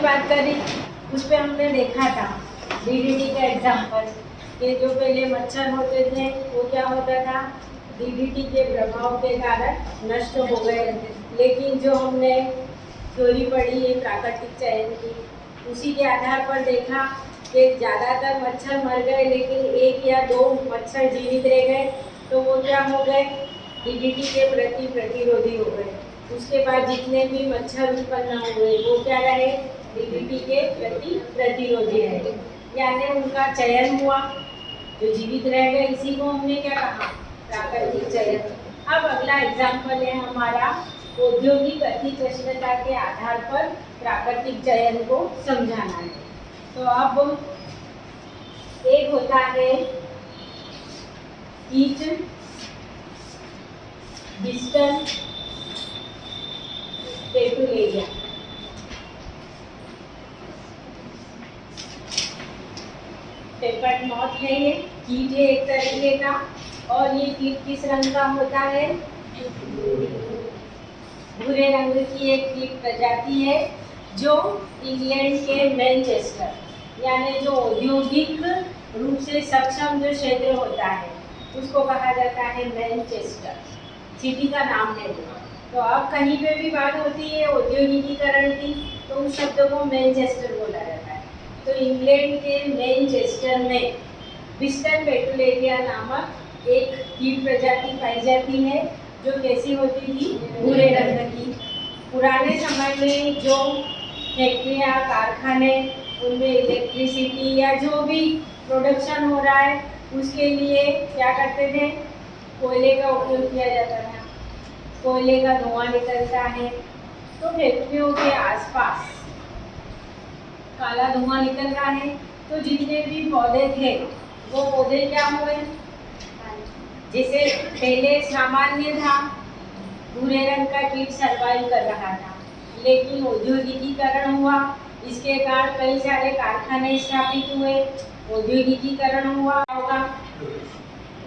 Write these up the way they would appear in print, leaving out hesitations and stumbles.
बात करी, उस पर हमने देखा था डीडीटी का एग्जाम्पल कि जो पहले मच्छर होते थे वो क्या होता था, डीडीटी के प्रभाव के कारण नष्ट हो गए। लेकिन जो हमने थ्योरी पढ़ी है प्राकृतिक चयन की, उसी के आधार पर देखा कि ज़्यादातर मच्छर मर गए लेकिन 1 या 2 मच्छर जीवित रह गए। तो वो क्या हो गए, डीडीटी के प्रति प्रतिरोधी हो गए। उसके बाद जितने भी मच्छर उत्पन्न हुए वो क्या रहे, डीडीटी के प्रति प्रतिरोधी रहे, यानी उनका चयन हुआ, जो जीवित रह गए। इसी को हमने क्या कहा, प्राकृतिक चयन। अब अगला एग्जाम्पल है हमारा औद्योगिक अतिकृष्णता के आधार पर प्राकृतिक चयन को समझाना है। तो अब एक होता है कीट डिस्टल पेटुलेरिया। पेपर नॉट है, ये कीट है एक तरीके का। और ये कीट किस रंग का होता है, भूरे रंग की एक कीट प्रजाति है जो इंग्लैंड के मैनचेस्टर यानी जो औद्योगिक रूप से सक्षम जो क्षेत्र होता है उसको कहा जाता है मैनचेस्टर, सिटी का नाम है वो। तो अब कहीं पे भी बात होती है औद्योगिकीकरण की तो उस शब्द को मैनचेस्टर बोला जाता है। तो इंग्लैंड के मैनचेस्टर में डिस्टल पेटुलेरिया नामक एक कीट प्रजाति पाई जाती है जो कैसी होती थी, भूरे रंग की। पुराने समय में जो फैक्ट्रियाँ, कारखाने, उनमें इलेक्ट्रिसिटी या जो भी प्रोडक्शन हो रहा है उसके लिए क्या करते थे, कोयले का उपयोग किया जाता था। कोयले का धुआं निकलता है तो फैक्ट्रियों के आसपास काला धुआं निकल रहा है। तो जितने भी पौधे थे वो पौधे क्या हुए, जैसे पहले सामान्य था, भूरे रंग का कीट सर्वाइव कर रहा था, लेकिन औद्योगिकीकरण हुआ, इसके कारण कई सारे कारखाने स्थापित हुए, औद्योगिकीकरण हुआ होगा,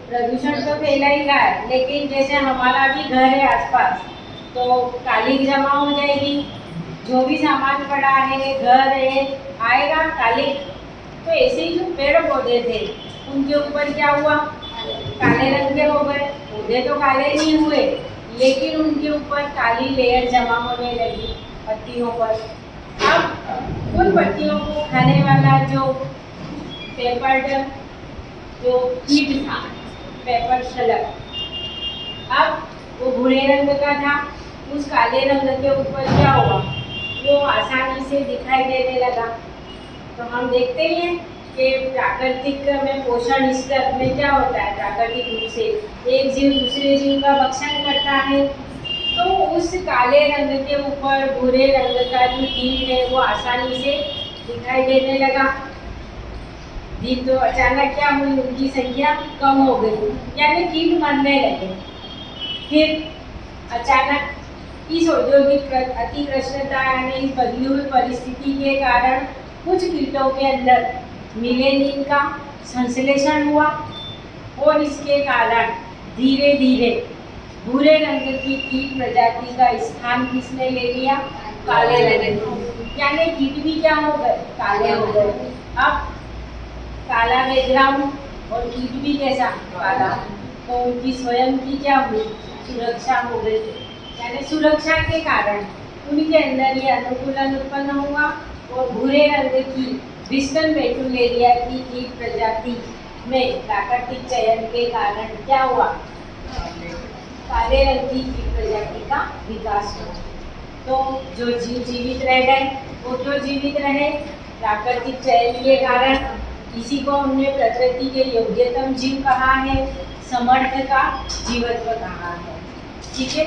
प्रदूषण तो फैला ही रहा है। लेकिन जैसे हमारा भी घर है आसपास तो कालिक जमा हो जाएगी, जो भी सामान पड़ा है, घर है, आएगा कालिक। तो ऐसे ही जो पेड़ पौधे थे उनके ऊपर क्या हुआ, काले रंग के हो गए। पौधे तो काले नहीं हुए लेकिन उनके ऊपर काली लेयर जमा होने लगी पत्तियों पर। अब उन पत्तियों को खाने वाला जो पेपर जो कीट था, पेपर शलभ, अब वो भूरे रंग का था, उस काले रंग के ऊपर क्या हुआ, वो आसानी से दिखाई देने लगा। तो हम देखते हैं कि प्राकृतिक में पोषण स्तर में क्या होता है, प्राकृतिक रूप से एक जीव दूसरे जीव का भक्षण करता है। तो उस काले रंग के ऊपर भूरे रंग का जो कीट है वो आसानी से दिखाई देने लगा। तो अचानक क्या हुई, उनकी संख्या कम हो गई, यानी कीट मरने लगे। फिर अचानक इस औद्योगिक अतिकृष्णता यानी इस बदली हुई परिस्थिति के कारण कुछ कीटों के अंदर मिलेनिन का संश्लेषण हुआ और इसके कारण धीरे धीरे भूरे रंग की कीट प्रजाति का स्थान किसने ले लिया, काले रंग, यानी कीट भी क्या हो गए, काले हो गए। अब काला बैकग्राउंड और कीट भी कैसा, काला, तो उनकी स्वयं की क्या हुई, सुरक्षा हो गई। यानी सुरक्षा के कारण उनके अंदर ये अनुकूलन उत्पन्न हुआ और भूरे रंग की डिस्टल पेटुलेरिया की कीट प्रजाति में प्राकृतिक चयन के कारण क्या हुआ, काले रंग की कीट प्रजाति का विकास हुआ। तो जो जीव जीवित रह गए वो क्यों जीवित रहे, प्राकृतिक चयन के कारण। इसी को हमने प्रकृति के योग्यतम जीव कहा है, समर्थ का जीवत्व कहा है। ठीक है।